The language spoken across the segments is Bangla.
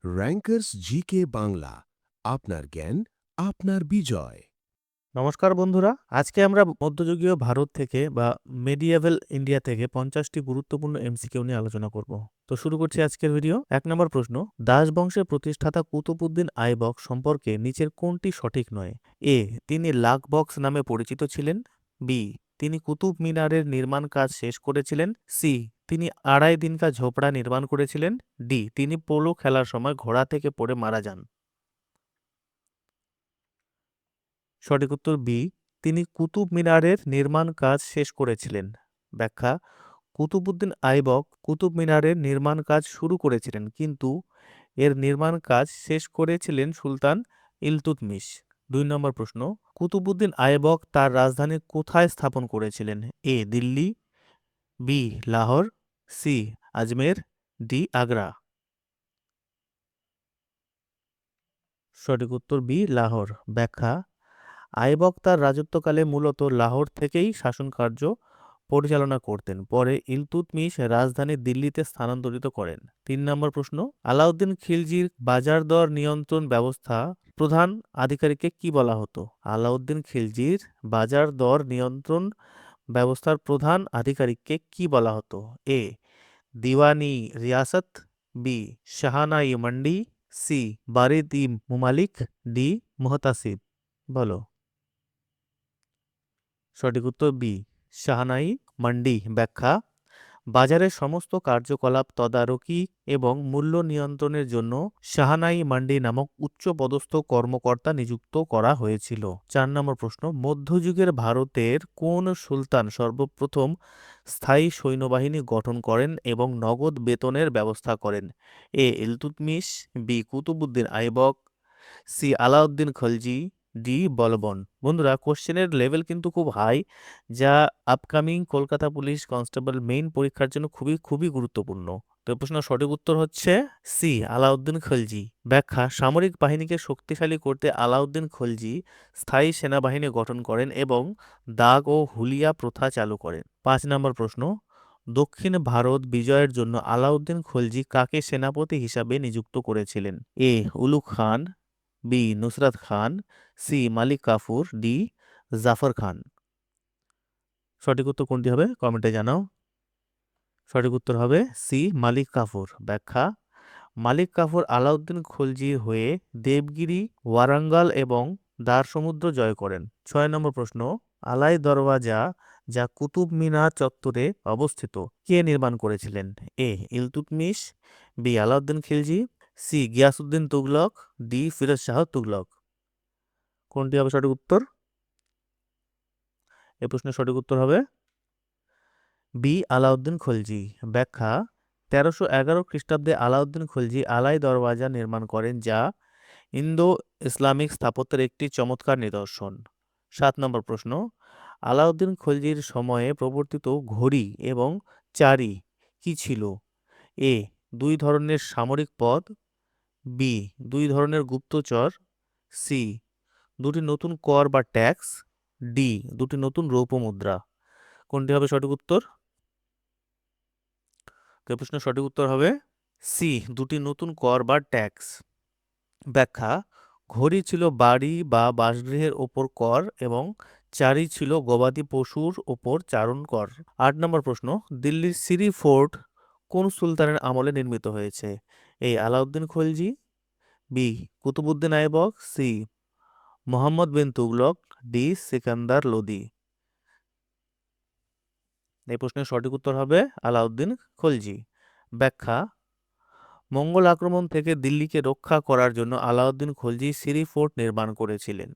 র্যাঙ্কার্স জিকে বাংলা, আপনার জ্ঞান আপনার বিজয়। নমস্কার বন্ধুরা, আজকে আমরা মধ্যযুগীয় ভারত থেকে বা মেডিয়েভাল ইন্ডিয়া থেকে 50টি গুরুত্বপূর্ণ এমসিকিউ নিয়ে আলোচনা করব। তো শুরু করছি আজকের ভিডিও। 1 নম্বর প্রশ্ন, দাস বংশের প্রতিষ্ঠাতা কুতুবউদ্দিন আইবক সম্পর্কে নিচের কোনটি সঠিক নয়? এ, তিনি লাখ বক্স নামে পরিচিত ছিলেন। বি, তিনি কুতুব মিনারের নির্মাণ কাজ শেষ করেছিলেন। সি, তিনি আড়াই দিনকা ঝোপড়া নির্মাণ করেছিলেন। ডি, তিনি পোলো খেলার সময় ঘোড়া থেকে পড়ে মারা যান। সঠিক উত্তর বি, তিনি কুতুব মিনারের নির্মাণ কাজ শেষ করেছিলেন। ব্যাখ্যা, কুতুবউদ্দিন আইবক কুতুব মিনারের নির্মাণ কাজ শুরু করেছিলেন, কিন্তু এর নির্মাণ কাজ শেষ করেছিলেন সুলতান ইলতুৎমিশ। 2 নম্বর প্রশ্ন, কুতুবউদ্দিন আইবক তার রাজধানী কোথায় স্থাপন করেছিলেন? এ, দিল্লি। বি, লাহোর। সি, আজমের। ডি, আগ্রা। সঠিক উত্তর বি, লাহোর। ব্যাখ্যা, আইবক তার রাজত্বকালে মূলত লাহোর থেকেই শাসনকার্য পরিচালনা করতেন। পরে ইলতুৎমিশ রাজধানী দিল্লিতে স্থানান্তরিত করেন। 3 নম্বর প্রশ্ন, আলাউদ্দিন খিলজির বাজার দর নিয়ন্ত্রণ ব্যবস্থা প্রধান আধিকারিককে কি বলা হতো? আলাউদ্দিন খিলজির বাজার দর নিয়ন্ত্রণ ব্যবস্থার প্রধান আধিকারিককে কি বলা হতো? এ, দিওয়ানি রিয়াসত। বি, শাহানাই মান্ডি। সি, বারিদ ই মুমালিক। ডি, মুহতাসিব। বলো। সঠিক উত্তর বি, শাহানাই মান্ডি। ব্যাখ্যা, বাজারের সমস্ত কার্যকলাপ তদারকি এবং মূল্য নিয়ন্ত্রণের জন্য শাহানাই মান্ডি নামক উচ্চপদস্থ কর্মকর্তা নিযুক্ত করা হয়েছিল। 4 নম্বর প্রশ্ন, মধ্যযুগের ভারতের কোন সুলতান সর্বপ্রথম স্থায়ী সৈন্যবাহিনী গঠন করেন এবং নগদ বেতনের ব্যবস্থা করেন? A, Iltutmish. B, Qutubuddin Aibak. C, Alauddin Khalji. D, Balban. বন্ধুরা, কোশ্চেনের লেভেল কিন্তু খুব হাই, যা upcoming Kolkata police constable main পরীক্ষার জন্য খুবই খুবই গুরুত্বপূর্ণ। তো প্রশ্নের সঠিক উত্তর হচ্ছে সি, আলাউদ্দিন খলজি। ব্যাখ্যা, সামরিক বাহিনীকে শক্তিশালী করতে আলাউদ্দিন খলজি স্থায়ী সেনাবাহিনী গঠন করেন এবং দাগ ও হুলিয়া প্রথা চালু করেন। 5 নম্বর প্রশ্ন, দক্ষিণ ভারত বিজয়ের জন্য আলাউদ্দিন খলজি কাকে সেনাপতি হিসাবে নিযুক্ত করেছিলেন? এ, উলুগ খান। বি, নুসরাত খান। সি, মালিক কাফুর। ডি, জাফর খান। সঠিক উত্তর কোনটি হবে কমেন্টে জানাও। সঠিক উত্তর হবে সি, মালিক কাফুর। ব্যাখ্যা, মালিক কাফুর আলাউদ্দিন খলজির হয়ে দেবগিরি, ওয়ারাঙ্গাল এবং দার সমুদ্র জয় করেন। 6 নম্বর প্রশ্ন, আলাই দরওয়াজা, যা কুতুব মিনার চত্বরে অবস্থিত, কে নির্মাণ করেছিলেন? A, Iltutmish. B, Alauddin Khilji. C, Ghiyasuddin Tughlaq. D, Firoz Shah Tughlaq. কোনটি হবে সঠিক উত্তর? এই প্রশ্নের সঠিক উত্তর হবে বি, আলাউদ্দিন খলজি। ব্যাখ্যা, 1311 খ্রিস্টাব্দে আলাউদ্দিন খলজি আলাই দরওয়াজা নির্মাণ করেন, যা ইন্দো ইসলামিক স্থাপত্যের একটি চমৎকার নিদর্শন। 7 নম্বর প্রশ্ন, আলাউদ্দিন খলজির সময়ে প্রবর্তিত ঘড়ি এবং চারি কি ছিল? এ, 2 ধরনের সামরিক পদ। বি, 2 ধরনের গুপ্তচর। সি, 2টি নতুন কর বা ট্যাক্স। ডি, 2টি নতুন রৌপ্য মুদ্রা। কোনটি হবে সঠিক উত্তর? তো প্রশ্নের সঠিক উত্তর হবে সি, 2টি নতুন কর বা ট্যাক্স। ব্যাখ্যা, ঘড়ি ছিল বাড়ি বা বাসগৃহের ওপর কর এবং চারি ছিল গবাদি পশুর ওপর চারণ কর। 8 নম্বর প্রশ্ন, দিল্লির সিরি ফোর্ট কোন সুলতানের আমলে নির্মিত হয়েছে? এ, Alauddin Khalji. B, Qutubuddin Aibak. C, Mohammad bin Tughlaq. D, Sikandar Lodi. এই প্রশ্নের সঠিক উত্তর হবে আলাউদ্দিন খলজি। ব্যাখ্যা, মঙ্গল আক্রমণ থেকে দিল্লিকে রক্ষা করার জন্য আলাউদ্দিন খলজি সিরি ফোর্ট নির্মাণ করেছিলেন।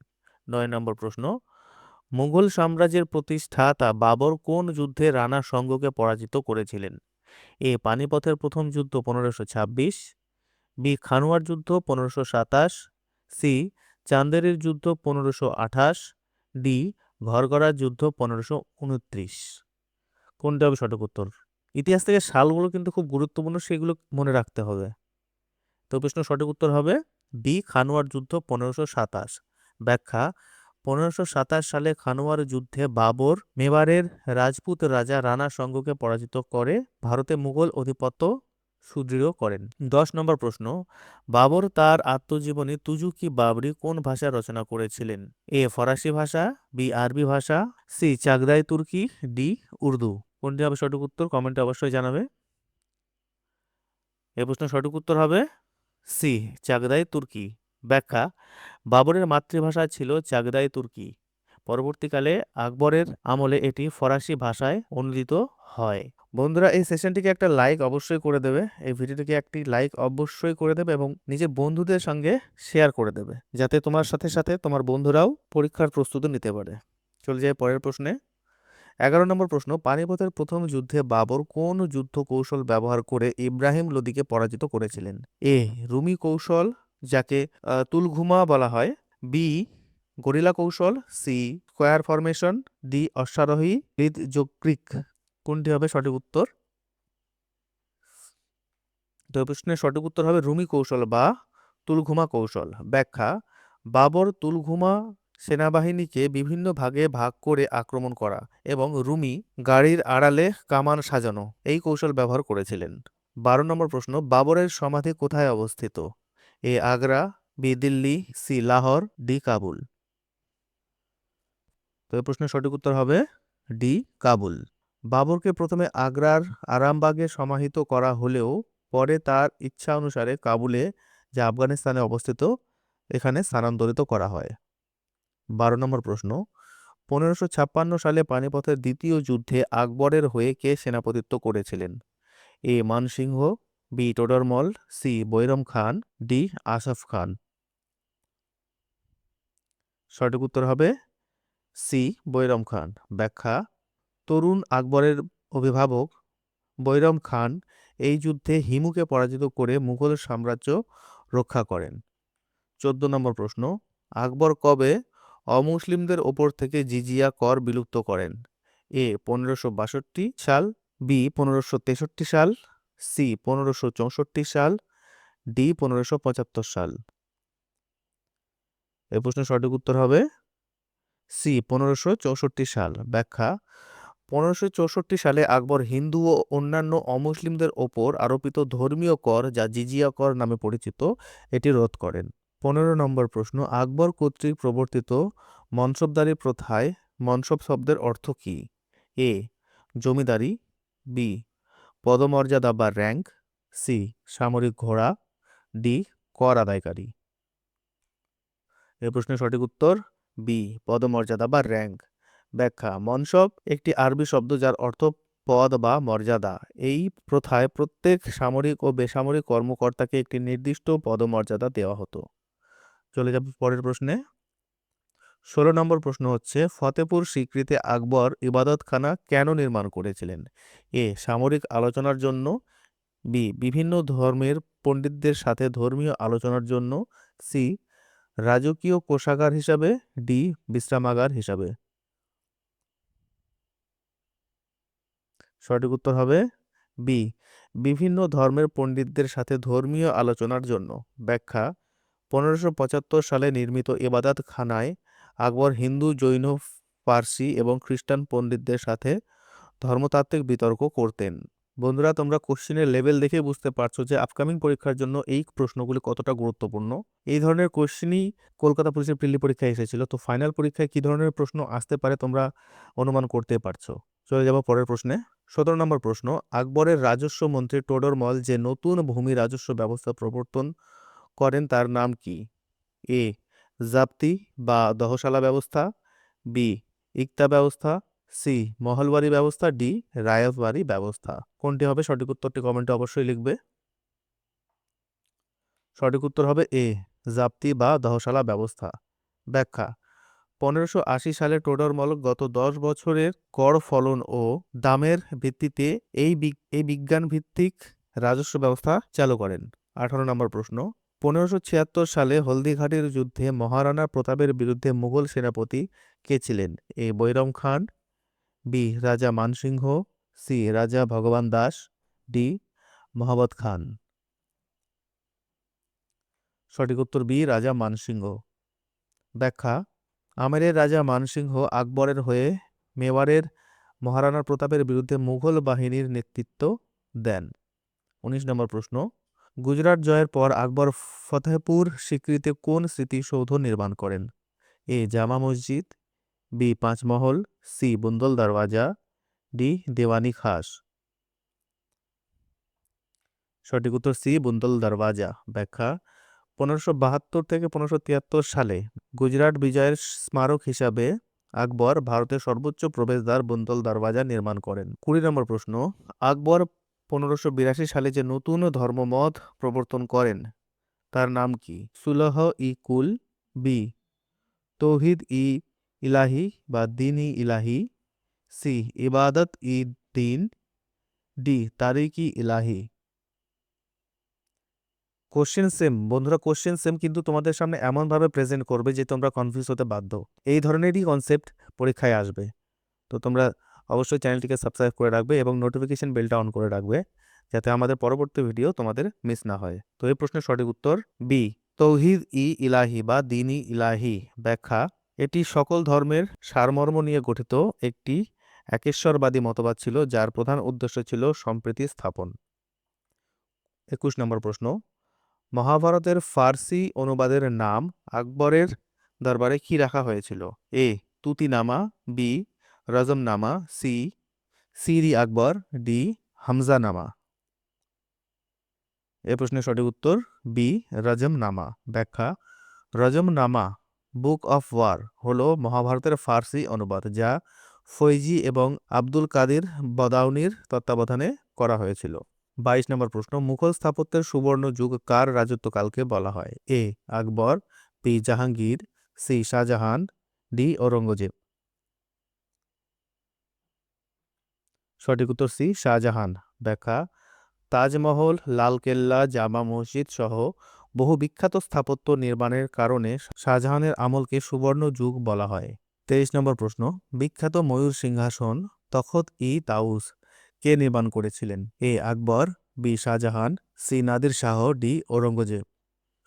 9 নম্বর প্রশ্ন, মুঘল সাম্রাজ্যের প্রতিষ্ঠাতা বাবর কোন যুদ্ধে রাণা সঙ্গকে পরাজিত করেছিলেন? এ, পানিপথের প্রথম যুদ্ধ 1526। বি, খানুয়ার যুদ্ধ 1527। সি, চান্দেরের যুদ্ধ 1528। ডি, ঘরগড়ার যুদ্ধ 1529। কোনটা হবে সঠিক উত্তর? ইতিহাস থেকে সালগুলো কিন্তু খুব গুরুত্বপূর্ণ, সেগুলো মনে রাখতে হবে। তো প্রশ্ন সঠিক উত্তর হবে বি, খানুয়ার যুদ্ধ 1527। ব্যাখ্যা, 1527 সালে খানুয়ার যুদ্ধে বাবর মেবারের রাজপুত রাজা রাণা সঙ্গকে পরাজিত করে ভারতে মুঘল আধিপত্য সুদৃঢ় করেন। 10 নম্বর প্রশ্ন, বাবর তার আত্মজীবনী তুজুকি বাবরি কোন ভাষায় রচনা করেছিলেন? এ ফরাসি ভাষা, বি আরবি ভাষা, সি চাগদাই তুর্কি, ডি উর্দু। কোনটি হবে সঠিক উত্তর? কমেন্টে অবশ্যই জানাবে। এ প্রশ্নের সঠিক উত্তর হবে সি চাগদাই তুর্কি। ব্যাখ্যা, বাবরের মাতৃভাষা ছিল চাগদাই তুর্কি। পরবর্তীকালে আকবরের আমলে এটি ফরাসি ভাষায় অনুদিত হয়। বন্ধুরা, এই সেশনটিকে একটা লাইক অবশ্যই করে দেবে, এই ভিডিওটিকে একটি লাইক অবশ্যই করে দেবে এবং নিজের বন্ধুদের সঙ্গে শেয়ার করে দেবে, যাতে তোমার সাথে সাথে তোমার বন্ধুরাও পরীক্ষার প্রস্তুতি নিতে পারে। চলে যায় পরের প্রশ্নে। 11 নম্বর প্রশ্ন, পানিপথের প্রথম যুদ্ধে বাবর কোন যুদ্ধ কৌশল ব্যবহার করে ইব্রাহিম লোদিকে পরাজিত করেছিলেন? এ রুমি কৌশল, যাকে তুলঘুমা বলা হয়, বি গরিলা কৌশল, সি স্কোয়ার ফরমেশন, ডি অশ্বারোহী হৃদযকৃক। কোনটি হবে সঠিক উত্তর? তো এই প্রশ্নের সঠিক উত্তর হবে রুমি কৌশল বা তুলঘুমা কৌশল। ব্যাখ্যা, বাবর তুলঘুমা সেনাবাহিনীকে বিভিন্ন ভাগে ভাগ করে আক্রমণ করা এবং রুমি গাড়ির আড়ালে কামান সাজানো এই কৌশল ব্যবহার করেছিলেন। 12 নম্বর প্রশ্ন, বাবরের সমাধি কোথায় অবস্থিত? A Agra, B Delhi, C Lahore, D Kabul. তো এই প্রশ্নের সঠিক উত্তর হবে ডি কাবুল। বাবরকে প্রথমে আগ্রার আরামবাগে সমাহিত করা হলেও পরে তার ইচ্ছা অনুসারে কাবুলে, যা আফগানিস্তানে অবস্থিত, এখানে স্থানান্তরিত করা হয়। 12 নম্বর প্রশ্ন, 1556 সালে পানিপথের দ্বিতীয় যুদ্ধে আকবরের হয়ে কে সেনাপতিত্ব করেছিলেন? এ মানসিংহ, বি টোডরমল, সি বৈরম খান, ডি আসাফ খান। সঠিক উত্তর হবে সি বৈরম খান। ব্যাখ্যা, তরুণ আকবরের অভিভাবক বৈরম খান এই যুদ্ধে হিমুকে পরাজিত করে মুঘল সাম্রাজ্য রক্ষা করেন। 14 নম্বর প্রশ্ন, আকবর কবে অমুসলিমদের ওপর থেকে জিজিয়া কর বিলুপ্ত করেন? এ 1562 সাল, বি 1563 সাল, সি 1564 সাল, ডি 1575 সাল। এই প্রশ্নের সঠিক উত্তর হবে সি 1564 সাল। ব্যাখ্যা, 1564 সালে আকবর হিন্দু ও অন্যান্য অমুসলিমদের ওপর আরোপিত ধর্মীয় কর, যা জিজিয়া কর নামে পরিচিত, এটি রোধ করেন। 15 নম্বর প্রশ্ন, আকবর কর্তৃক প্রবর্তিত মনসবদারি প্রথায় মনসব শব্দের অর্থ কী? এ জমিদারি, বি পদমর্যাদা বা র্যাঙ্ক, সি সামরিক ঘোড়া, ডি কর আদায়কারী। এই প্রশ্নের সঠিক উত্তর বি পদমর্যাদা বা র্যাঙ্ক। ব্যাখ্যা, মনসব একটি আরবি শব্দ যার অর্থ পদ বা মর্যাদা। এই প্রথায় প্রত্যেক সামরিক ও বেসামরিক কর্মকর্তাকে একটি নির্দিষ্ট পদমর্যাদা দেওয়া হতো। চলে যাব পরের প্রশ্নে। 16 নম্বর প্রশ্ন হচ্ছে, ফতেপুর সিক্রিতে আকবর ইবাদতখানা কেন নির্মাণ করেছিলেন? এ সামরিক আলোচনার জন্য, বি বিভিন্ন ধর্মের পণ্ডিতদের সাথে ধর্মীয় আলোচনার জন্য, সি রাজকীয় কোষাগার হিসাবে, ডি বিশ্রামাগার হিসাবে। সঠিক উত্তর হবে বি বিভিন্ন ধর্মের পণ্ডিতদের সাথে ধর্মীয় আলোচনার জন্য। ব্যাখ্যা, 1575 সালে নির্মিত ইবাদতখানায় আকবর হিন্দু, জৈন, পার্সি এবং খ্রিস্টান পণ্ডিতদের সাথে ধর্মতাত্ত্বিক বিতর্ক করতেন। বন্ধুরা, তোমরা কোশ্চেনের লেভেল দেখে বুঝতে পারছো যে আপকামিং পরীক্ষার জন্য এই প্রশ্নগুলি কতটা গুরুত্বপূর্ণ। এই ধরনের কোশ্চেনই কলকাতা পুলিশের প্রিলি পরীক্ষায় এসেছিল, তো ফাইনাল পরীক্ষায় কি ধরনের প্রশ্ন আসতে পারে তোমরা অনুমান করতে পারছো। চলে যাব পরের প্রশ্নে। 17 নম্বর প্রশ্ন, আকবরের রাজস্ব মন্ত্রী টোডরমল যে নতুন ভূমি রাজস্ব ব্যবস্থা প্রবর্তন করেন তার নাম কি? এ জাপ্তি বা দহশালা ব্যবস্থা, বি ইকতা ব্যবস্থা, সি মহলবাড়ি ব্যবস্থা, ডি রায়তবাড়ি ব্যবস্থা। কোনটি হবে সঠিক উত্তরটি কমেন্টে অবশ্যই লিখবে। সঠিক উত্তর হবে এ জাপ্তি বা দহশালা ব্যবস্থা। ব্যাখ্যা, 1580 সালে টোডরমল গত 10 বছরের গড় ফলন ও দামের ভিত্তিতে এই বিজ্ঞান ভিত্তিক রাজস্ব ব্যবস্থা চালু করেন। 18 নম্বর প্রশ্ন, 1576 সালে হলদিঘাটির যুদ্ধে মহারাণা প্রতাপের বিরুদ্ধে মুঘল সেনাপতি কে ছিলেন? এ বৈরম খান, বি রাজা মানসিংহ, সি রাজা ভগবান দাস, ডি মহাবত খান। সঠিক উত্তর বি রাজা মানসিংহ। ব্যাখ্যা, আমেরের রাজা মানসিংহ আকবরের হয়ে মেওয়ারের মহারাণা প্রতাপের বিরুদ্ধে মুঘল বাহিনীর নেতৃত্ব দেন। 19 নম্বর প্রশ্ন, গুজরাট জয়ের পর আকবর ফতেহপুর সিক্রিতে কোন স্মৃতিসৌধ নির্মাণ করেন? এ জামা মসজিদ, বি পাঁচমহল, সি বুন্দল দরওয়াজা, ডি দেওয়ানি খাস। সঠিক উত্তর সি বুন্দল দরওয়াজা। ব্যাখ্যা, 1572 থেকে 1573 সালে গুজরাট বিজয়ের স্মারক হিসাবে আকবর ভারতের সর্বোচ্চ প্রবেশদ্বার বুন্দল দরওয়াজা নির্মাণ করেন। 20 নম্বর প্রশ্ন, আকবর 1582 সালে যে নতুন ধর্মমত প্রবর্তন করেন তার নাম কি? সুলহ ই কুল, বি তৌহিদ ই ইলাহি বা দিন ই ইলাহি, সি ইবাদত ই দিন, ডি তারিক ই ইলাহি। কোশ্চেন সেম বন্ধুরা, কোশ্চেন সেম, কিন্তু তোমাদের সামনে এমনভাবে প্রেজেন্ট করবে যে তোমরা কনফিউজ হতে বাধ্য। এই ধরনেরই কনসেপ্ট পরীক্ষায় আসবে। তো তোমরা অবশ্যই চ্যানেলটিকে সাবস্ক্রাইব করে রাখবে এবং নোটিফিকেশন বেলটা অন করে রাখবে, যাতে আমাদের পরবর্তী ভিডিও তোমাদের মিস না হয়। তো এই প্রশ্নের সঠিক উত্তর বি তৌহিদ ই ইলাহি বা দিন ই ইলাহি। ব্যাখ্যা, এটি সকল ধর্মের সারমর্ম নিয়ে গঠিত একটি একেশ্বরবাদী মতবাদ ছিল, যার প্রধান উদ্দেশ্য ছিল সম্প্রীতি স্থাপন। 21 নম্বর প্রশ্ন, মহাভারতের ফার্সি অনুবাদের নাম আকবরের দরবারে কি রাখা হয়েছিল? এ তুতিনামা, বি রজমনামা, সি সিরি আকবর, ডি হামজানামা। এ প্রশ্নের সঠিক উত্তর বি রজমনামা। ব্যাখ্যা, রজমনামা বুক অফ ওয়ার হল মহাভারতের ফার্সি অনুবাদ, যা ফৈজি এবং আব্দুল কাদির বদাউনির তত্ত্বাবধানে করা হয়েছিল। 22 নম্বর প্রশ্ন, মুঘল স্থাপত্যের সুবর্ণ যুগ কার রাজত্বকালকে বলা হয়? A Akbar, B Jahangir, C Shahjahan, D Aurangzeb. সঠিক উত্তর সি শাহজাহান। ব্যাখ্যা, তাজমহল, লালকেল্লা, জামা মসজিদ সহ বহু বিখ্যাত স্থাপত্য নির্মাণের কারণে শাহজাহানের আমলকে সুবর্ণ যুগ বলা হয়। 23 নম্বর প্রশ্ন, বিখ্যাত ময়ূর সিংহাসন তখত ই তাউস কে নির্মাণ করেছিলেন? A Akbar, B Shahjahan, C Nadir Shah, D Aurangzeb.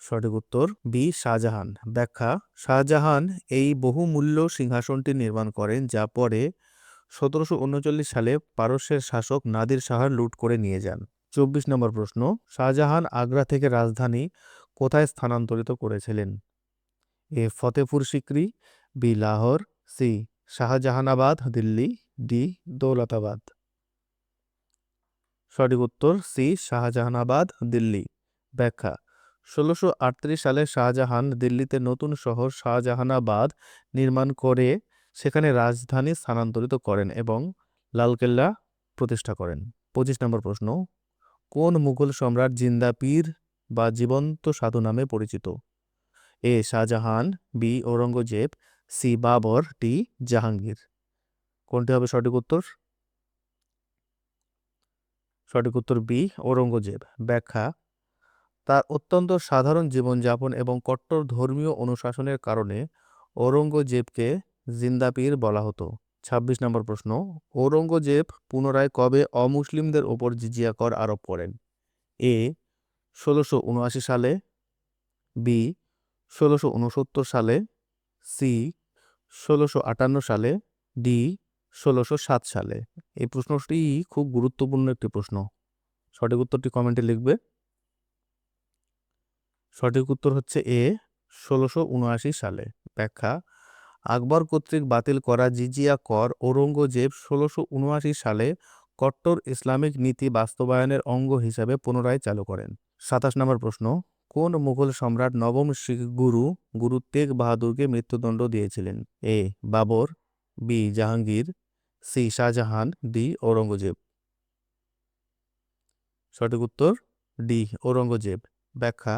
সঠিক উত্তর বি শাহজাহান। ব্যাখ্যা, শাহজাহান এই বহুমূল্য সিংহাসনটি নির্মাণ করেন, যা পরে 1739 সালে পারস্যের শাসক নাদির শাহ লুট করে নিয়ে যান। 24 নম্বর প্রশ্ন, শাহজাহান আগ্রা থেকে রাজধানী কোথায় স্থানান্তরিত করেছিলেন? A Fatehpur Sikri, B Lahore, C Shahjahanabad Delhi, D Daulatabad. সঠিক উত্তর সি শাহজাহানাবাদ দিল্লি। ব্যাখ্যা, 1638 সালে শাহজাহান দিল্লিতে নতুন শহর শাহজাহানাবাদ নির্মাণ করে সেখানে রাজধানী স্থানান্তরিত করেন এবং লালকেল্লা প্রতিষ্ঠা করেন। 25 নম্বর প্রশ্ন, কোন মুঘল সম্রাট জিন্দা পীর বা জীবন্ত সাধু নামে পরিচিত? A Shahjahan, B Aurangzeb, C Babur, D Jahangir. কোনটি হবে সঠিক উত্তর? সঠিক উত্তর বি ঔরঙ্গজেব। ব্যাখ্যা, তার অত্যন্ত সাধারণ জীবনযাপন এবং কট্টর ধর্মীয় অনুশাসনের কারণে ঔরঙ্গজেবকে জিন্দা পীর বলা হতো। 26 নম্বর প্রশ্ন, ঔরঙ্গজেব পুনরায় কবে অমুসলিমদের ওপর জিজিয়া কর আরোপ করেন? এ 1679 সালে, বি 1669 সালে, সি 1658 সালে, ডি 1607 সালে। এই প্রশ্নটি খুব গুরুত্বপূর্ণ একটি প্রশ্ন। সঠিক উত্তরটি কমেন্টে লিখবে। সঠিক উত্তর হচ্ছে এ 1679 সালে। ব্যাখ্যা, আকবর কর্তৃক বাতিল করা জিজিয়া কর ঔরঙ্গজেব 1679 সালে কট্টর ইসলামিক নীতি বাস্তবায়নের অঙ্গ হিসাবে পুনরায় চালু করেন। 27 নম্বর প্রশ্ন, কোন মুঘল সম্রাট নবম শিখ গুরু গুরু তেগ বাহাদুরকে মৃত্যুদণ্ড দিয়েছিলেন? A Babur, B Jahangir, C Shahjahan, D Aurangzeb. সঠিক উত্তর ডি ঔরঙ্গজেব। ব্যাখ্যা,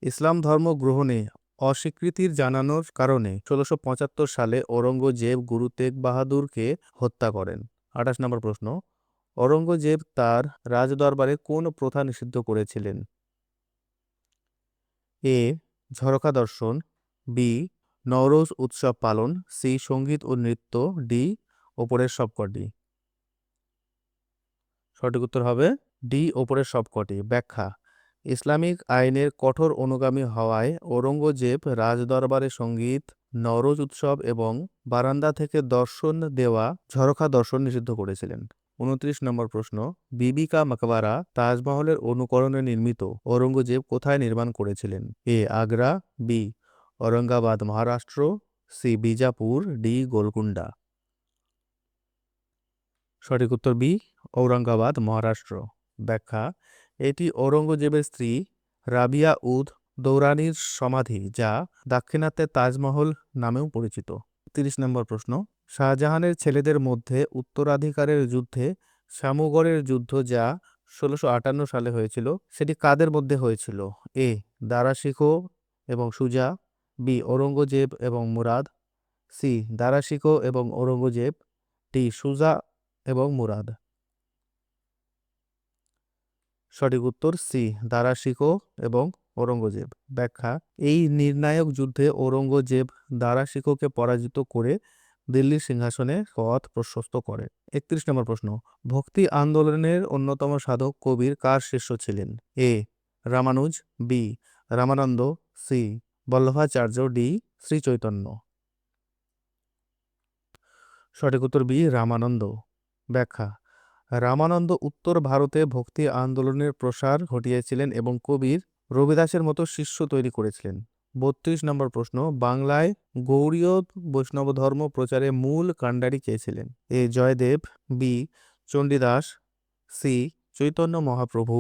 ইসলাম ধর্ম গ্রহণে অস্বীকৃতির জানানোর কারণে 1675 সালে ঔরঙ্গজেব গুরু তেগ বাহাদুরকে হত্যা করেন। 28 নম্বর প্রশ্ন, ঔরঙ্গজেব তার রাজদরবারে কোন প্রথা নিষিদ্ধ করেছিলেন? এ ঝরকা দর্শন, বি নওরোজ উৎসব পালন, সি সঙ্গীত ও নৃত্য, ডি ওপরের সবকটি। সঠিক উত্তর হবে ডি ওপরের সবকটি। ব্যাখ্যা, ইসলামিক আইনের কঠোর অনুগামী হওয়ায় ঔরঙ্গজেব রাজদরবারে সঙ্গীত, নওরোজ উৎসব এবং বারান্দা থেকে দর্শন দেওয়া ঝরকা দর্শন নিষিদ্ধ করেছিলেন। 29 নম্বর প্রশ্ন, বিবি কা মাকবারা তাজমহলের অনুকরণে নির্মিত ঔরঙ্গজেব কোথায় নির্মাণ করেছিলেন? A Agra, B Aurangabad Maharashtra, C Bijapur, D Golconda. সঠিক উত্তর বি ঔরঙ্গাবাদ মহারাষ্ট্র। ব্যাখ্যা, এটি ঔরঙ্গজেবের স্ত্রী রাবিয়া উদ দৌরানির সমাধি, যা দাক্ষিণাত্যে তাজমহল নামেও পরিচিত। 30 নম্বর প্রশ্ন, শাহজাহানের ছেলেদের মধ্যে উত্তরাধিকারের যুদ্ধে শামুগড়ের যুদ্ধ, যা 1658 সালে হয়েছিল, সেটি কাদের মধ্যে হয়েছিল? এ দারা শিকো এবং সুজা, বি ঔরঙ্গজেব এবং মুরাদ, সি দারা শিকো এবং ঔরঙ্গজেব, ডি সুজা এবং মুরাদ। সঠিক উত্তর সি দারা শিকো এবং ঔরঙ্গজেব। ব্যাখ্যা, এই নির্ণায়ক যুদ্ধে ঔরঙ্গজেব দারা শিকোকে পরাজিত করে দিল্লির সিংহাসনে পথ প্রশস্ত করে। 31 নম্বর প্রশ্ন, ভক্তি আন্দোলনের অন্যতম সাধক কবির কার শিষ্য ছিলেন? A Ramanuja, B Ramananda, C Vallabhacharya, D Shri Chaitanya. সঠিক উত্তর বি রামানন্দ। ব্যাখ্যা, রামানন্দ উত্তর ভারতে ভক্তি আন্দোলনের প্রসার ঘটিয়েছিলেন এবং কবির রবিদাসের মতো শিষ্য তৈরি করেছিলেন। 32 নম্বর প্রশ্ন, বাংলায় গৌড়ীয় বৈষ্ণব ধর্ম প্রচারে মূল কাণ্ডারি কে ছিলেন? A Jayadeva, B Chandidas, C Chaitanya Mahaprabhu,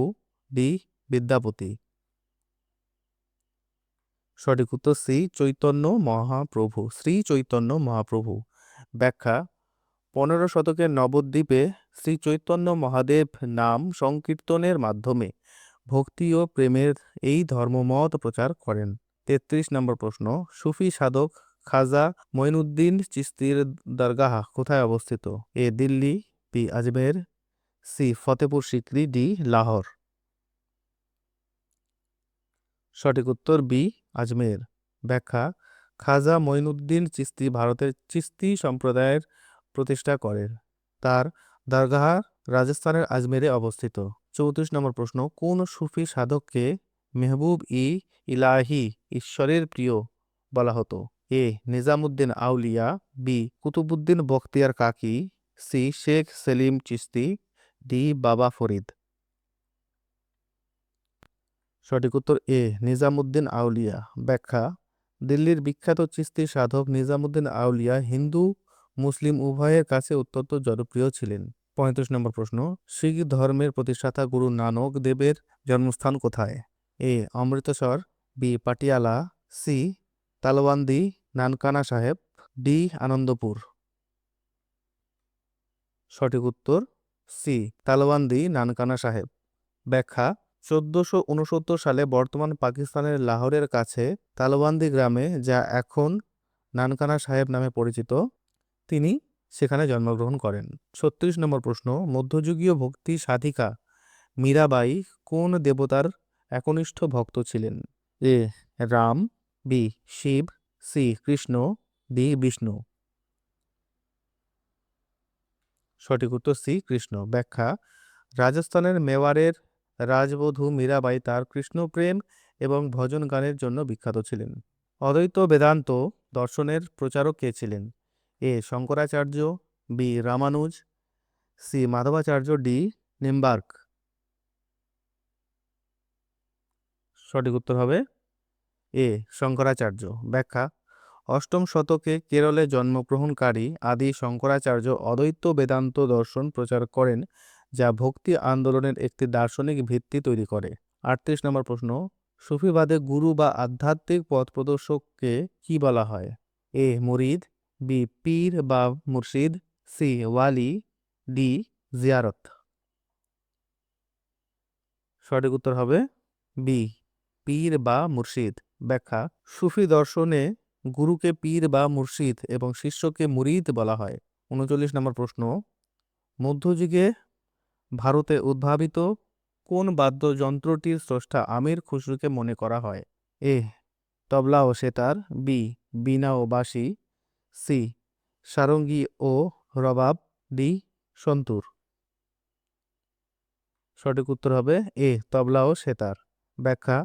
D Vidyapati. সঠিক উত্তর সি চৈতন্য মহাপ্রভু, শ্রী চৈতন্য মহাপ্রভু। ব্যাখ্যা, 15 শতকের নবদ্বীপে শ্রী চৈতন্য মহাদেব নাম সংকীর্তনের মাধ্যমে ভক্তি ও প্রেমের এই ধর্মমত প্রচার করেন। 33 নম্বর প্রশ্ন, সুফি সাধক খাজা মঈনুদ্দিন চিশতির দরগাহ কোথায় অবস্থিত? এ দিল্লি, বি আজমের, সি ফতেপুর সিক্রি, ডি লাহোর। সঠিক উত্তর বি আজমের। ব্যাখ্যা, খাজা মঈনুদ্দিন চিশতি ভারতের চিশতি সম্প্রদায়ের প্রতিষ্ঠা করেন। তার দরগাহ রাজস্থানের আজমেরে অবস্থিত। 34 নম্বর প্রশ্ন, কোন সুফি সাধককে মেহবুব ই ইলাহি, ঈশ্বরের প্রিয় বলা হতো? এ নিজামুদ্দিন আউলিয়া, বি কুতুবুদ্দিন বখতিয়ার কাকি, সি শেখ সেলিম চিশতি, ডি বাবা ফরিদ। সঠিক উত্তর এ নিজামুদ্দিন আউলিয়া। ব্যাখ্যা, দিল্লির বিখ্যাত চিশতি সাধক নিজামুদ্দিন আউলিয়া হিন্দু মুসলিম উভয়ের কাছে অত্যন্ত জনপ্রিয় ছিলেন। 35 নম্বর প্রশ্ন, শিখ ধর্মের প্রতিষ্ঠাতা গুরু নানক দেবের জন্মস্থান কোথায়? এ অমৃতসর, বি পাটিয়ালা, সি তালওয়ান্দি নানকানা সাহেব, ডি আনন্দপুর। সঠিক উত্তর সি তালওয়ান্দি নানকানা সাহেব। ব্যাখ্যা, 1469 সালে বর্তমান পাকিস্তানের লাহোরের কাছে তালওয়ান্দি গ্রামে, যা এখন নানকানা সাহেব নামে পরিচিত, তিনি সেখানে জন্মগ্রহণ করেন। 36 নম্বর প্রশ্ন, মধ্যযুগীয় ভক্তি সাধিকা মীরাবাই কোন দেবতার একনিষ্ঠ ভক্ত ছিলেন? A Ram, B Shiva, C Krishna, D Vishnu. সঠিক উত্তর সি কৃষ্ণ। ব্যাখ্যা, রাজস্থানের মেওয়ারের রাজবধূ মীরাবাই তার কৃষ্ণপ্রেম এবং ভজন গানের জন্য বিখ্যাত ছিলেন। অদ্বৈত বেদান্ত দর্শনের প্রচারক কে ছিলেন? A Shankaracharya, B Ramanuja, C Madhvacharya, D Nimbarka. সঠিক উত্তর হবে এ শঙ্করাচার্য। ব্যাখ্যা, অষ্টম শতকে কেরলে জন্মগ্রহণকারী আদি শঙ্করাচার্য অদ্বৈত বেদান্ত দর্শন প্রচার করেন, যা ভক্তি আন্দোলনের একটি দার্শনিক ভিত্তি তৈরি করে। 38 নম্বর প্রশ্ন, সুফিবাদে গুরু বা আধ্যাত্মিক পথ প্রদর্শককে কি বলা হয়? এ মুরিদ, বি পীর বা মুর্শিদ, সি ওয়ালি, ডি জিয়ারত। সঠিক উত্তর হবে বি পীর বা মুর্শিদ। ব্যাখ্যা, সুফি দর্শনে গুরুকে পীর বা মুর্শিদ এবং শিষ্যকে মুরিদ বলা হয়। 39 নম্বর প্রশ্ন, মধ্যযুগে ভারতে উদ্ভাবিত কোন বাদ্যযন্ত্রটির স্রষ্টা আমির খুসরোকে মনে করা হয়? এ তবলা ও সেতার, বি বীণা ও বাঁশি, সি সারঙ্গী ও রবাব, ডি সন্তুর। সঠিক উত্তর হবে এ তবলা ও সেতার। ব্যাখ্যা,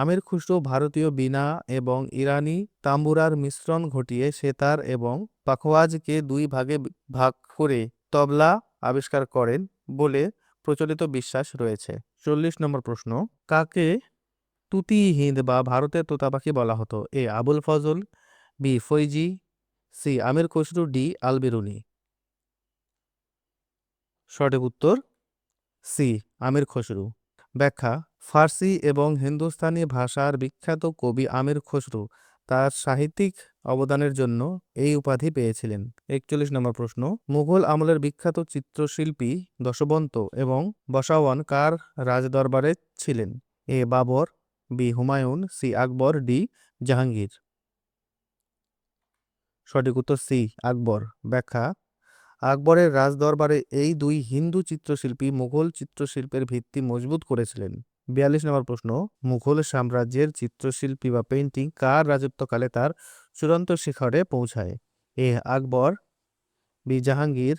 আমির খুসরো ভারতীয় বীণা এবং ইরানি তাম্বুরার মিশ্রণ ঘটিয়ে সেতার এবং পাখওয়াজকে দুই ভাগে ভাগ করে তবলা আবিষ্কার করেন বলে প্রচলিত বিশ্বাস রয়েছে। 40 নম্বর প্রশ্ন, কাকে তুতি হিন্দ বা ভারতের তোতা পাখি বলা হতো? এ আবুল ফজল, বি ফৈজি, সি আমির খসরু, ডি আল বিরুনি। সঠিক উত্তর সি আমির খসরু। ব্যাখ্যা, ফার্সি এবং হিন্দুস্তানি ভাষার বিখ্যাত কবি আমির খসরু তার সাহিত্যিক অবদানের জন্য এই উপাধি পেয়েছিলেন। 41 নম্বর প্রশ্ন, মুঘল আমলের বিখ্যাত চিত্রশিল্পী দশবন্ত এবং বসাওয়ান কার রাজদরবারে ছিলেন? এ বাবর, বি হুমায়ুন, সি আকবর, ডি জাহাঙ্গীর। সঠিক উত্তর সি আকবর। ব্যাখ্যা, আকবরের রাজদরবারে এই দুই হিন্দু চিত্রশিল্পী মুঘল চিত্রশিল্পের ভিত্তি মজবুত করেছিলেন। 42 নম্বর প্রশ্ন, মুঘল সাম্রাজ্যের চিত্রশিল্পী বা পেইন্টিং কার রাজত্বকালে তার চূড়ান্ত শিখরে পৌঁছায়? A Akbar, B Jahangir,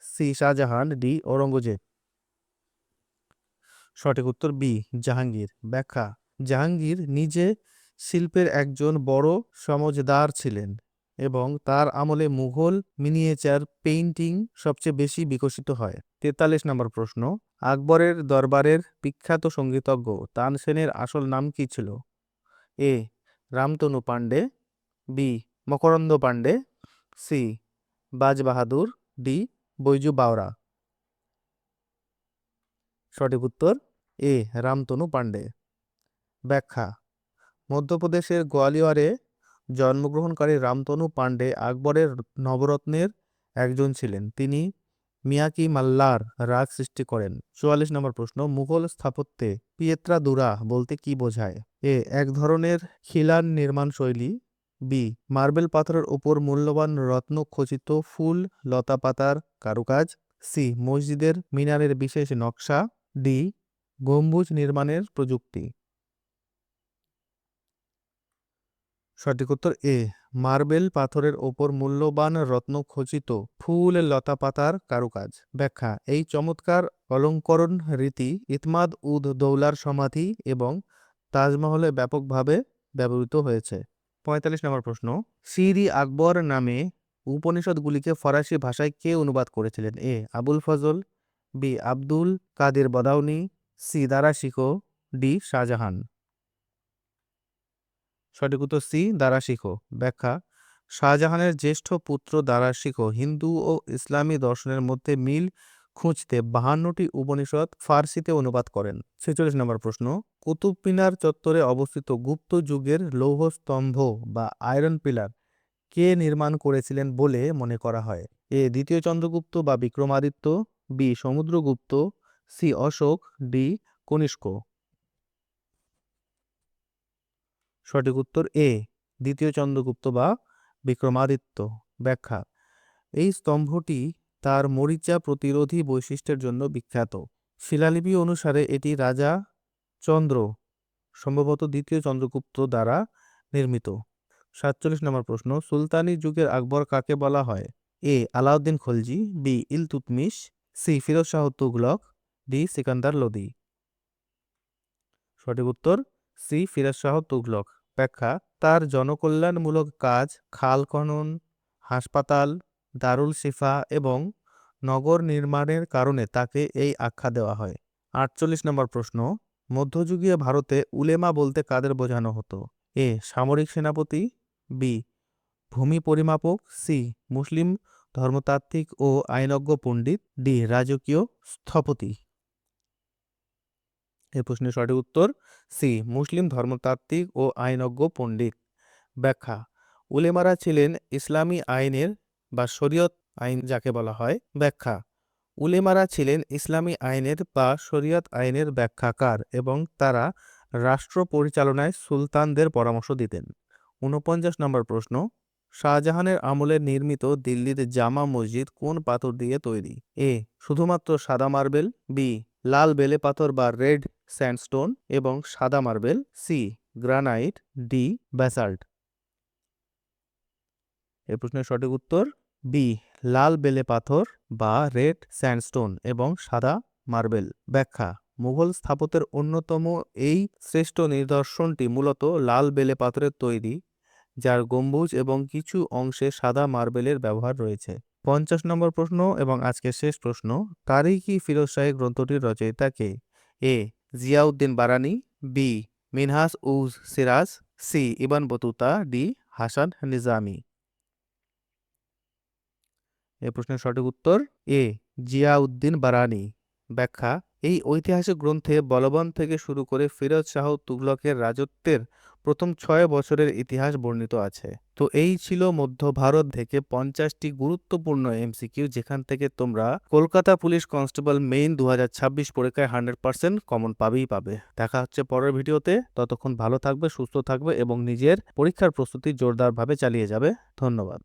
C Shahjahan, D Aurangzeb. সঠিক উত্তর বি জাহাঙ্গীর। ব্যাখ্যা, জাহাঙ্গীর নিজে শিল্পের একজন বড় সমজদার ছিলেন এবং তার আমলে মুঘল মিনিয়েচার পেইন্টিং সবচেয়ে বেশি বিকশিত হয়। 43 নম্বর প্রশ্ন, আকবরের দরবারের বিখ্যাত সঙ্গীতজ্ঞ তানসেনের আসল নাম কি ছিল? এ রামতনু পাণ্ডে, বি মকরন্দ পাণ্ডে, সি বাজ বাহাদুর, ডি বৈজু বাওরা। সঠিক উত্তর এ রামতনু পাণ্ডে। ব্যাখ্যা, মধ্যপ্রদেশের গোয়ালিয়রে জন্মগ্রহণকারী রামতনু পাণ্ডে আকবরের নবরত্নের একজন ছিলেন। তিনি মিয়াকি মাল্লার রাগ সৃষ্টি করেন। 44 নম্বর প্রশ্ন, মুঘল স্থাপত্যে পিয়েত্রা দুরা বলতে কি বোঝায়? এ এক ধরনের খিলান নির্মাণ শৈলী, বি মার্বেল পাথরের উপর মূল্যবান রত্ন খচিত ফুল লতা পাতার কারুকাজ, সি মসজিদের মিনারের বিশেষ নকশা, ডি গম্বুজ নির্মাণের প্রযুক্তি। সঠিক উত্তর এ মার্বেল পাথরের ওপর মূল্যবান রত্ন খচিত ফুল লতা পাতার কারুকাজ। ব্যাখ্যা, এই চমৎকার অলঙ্করণ রীতি ইতমাদ উদ দৌলার সমাধি এবং তাজমহলে ব্যাপকভাবে ব্যবহৃত হয়েছে। 45 নম্বর প্রশ্ন, সিরি আকবর নামে উপনিষদগুলিকে ফরাসি ভাষায় কে অনুবাদ করেছিলেন? এ আবুল ফজল, বি আব্দুল কাদের বদাউনি, সি দারা শিখো, ডি শাহজাহান। সঠিক উত্তর সি দারা শিখো। ব্যাখ্যা, শাহজাহানের জ্যেষ্ঠ পুত্র দারা শিখো হিন্দু ও ইসলামী দর্শনের মধ্যে মিল খুঁজতে 52টি উপনিষদ ফার্সিতে অনুবাদ করেন। 46 নম্বর প্রশ্ন, কুতুব মিনার চত্বরে অবস্থিত গুপ্ত যুগের লৌহ স্তম্ভ বা আয়রন পিলার কে নির্মাণ করেছিলেন বলে মনে করা হয়? এ দ্বিতীয় চন্দ্রগুপ্ত বা Vikramaditya, B Samudragupta, C Ashoka, D Kanishka. সঠিক উত্তর এ দ্বিতীয় চন্দ্রগুপ্ত বা বিক্রমাদিত্য। ব্যাখ্যা, এই স্তম্ভটি তার মরিচা প্রতিরোধী বৈশিষ্ট্যের জন্য বিখ্যাত। শিলালিপি অনুসারে এটি রাজা চন্দ্র, সম্ভবত দ্বিতীয় চন্দ্রগুপ্ত দ্বারা নির্মিত। 47 নম্বর প্রশ্ন, সুলতানি যুগের আকবর কাকে বলা হয়? A Alauddin Khalji, B Iltutmish, C Firoz Shah Tughlaq, D Sikandar Lodi. সঠিক উত্তর সি ফিরোজ শাহ তুগলক। ব্যাখ্যা, তার জনকল্যাণমূলক কাজ, খাল খনন, হাসপাতাল, দারুল শিফা এবং নগর নির্মাণের কারণে তাকে এই আখ্যা দেওয়া হয়। 48 নম্বর প্রশ্ন, মধ্যযুগীয় ভারতে উলেমা বলতে কাদের বোঝানো হতো? এ সামরিক সেনাপতি, বি ভূমি পরিমাপক, সি মুসলিম ধর্মতাত্ত্বিক ও আইনজ্ঞ পণ্ডিত, ডি রাজকীয় স্থপতি। এই প্রশ্নের সঠিক উত্তর সি মুসলিম ধর্মতাত্ত্বিক ও আইনজ্ঞ পণ্ডিত। ব্যাখ্যা, উলেমারা ছিলেন ইসলামী আইনের বা শরীয়ত আইন যাকে বলা হয়। ব্যাখ্যা, উলেমারা ছিলেন ইসলামী আইনের বা শরীয়ত আইনের ব্যাখ্যাকার এবং তারা রাষ্ট্র পরিচালনায় সুলতানদের পরামর্শ দিতেন। 49 নম্বর প্রশ্ন, শাহজাহানের আমলে নির্মিত দিল্লির জামা মসজিদ কোন পাথর দিয়ে তৈরি? এ শুধুমাত্র সাদা মার্বেল, বি লাল বেলে পাথর বা রেড স্যান্ডস্টোন এবং সাদা marble, C granite, D basalt. এই প্রশ্নের সঠিক উত্তর বি লাল বেলে পাথর বা রেড স্যান্ডস্টোন এবং সাদা মার্বেল। ব্যাখ্যা, মুঘল স্থাপত্যের অন্যতম এই শ্রেষ্ঠ নিদর্শনটি মূলত লাল বেলে পাথরের তৈরি, যার গম্বুজ এবং কিছু অংশে সাদা মার্বেলের ব্যবহার রয়েছে। 50 নম্বর প্রশ্ন এবং আজকের শেষ প্রশ্ন, তারিখ-ই-ফিরোজ শাহী গ্রন্থটির রচয়িতা কে? A. Ziauddin Barani, B. Minhaj uj Siraj, C. Ibn Battuta, D. Hasan Nizami. এই প্রশ্নের সঠিক উত্তর এ. জিয়াউদ্দিন বারানী। ব্যাখ্যা: এই ঐতিহাসিক গ্রন্থে বলবন থেকে শুরু করে ফিরোজ শাহ তুগলকের রাজত্বের প্রথম 6 বছরের ইতিহাস বর্ণিত আছে। তো এই ছিল মধ্য ভারত থেকে 50টি গুরুত্বপূর্ণ এমসিকিউ, যেখান থেকে তোমরা কলকাতা পুলিশ কনস্টেবল মেইন 2026 পরীক্ষায় 100% কমন পাবেই পাবে। দেখা হচ্ছে পরের ভিডিওতে। ততক্ষণ ভালো থাকবে, সুস্থ থাকবে এবং নিজের পরীক্ষার প্রস্তুতি জোরদারভাবে চালিয়ে যাবে। ধন্যবাদ।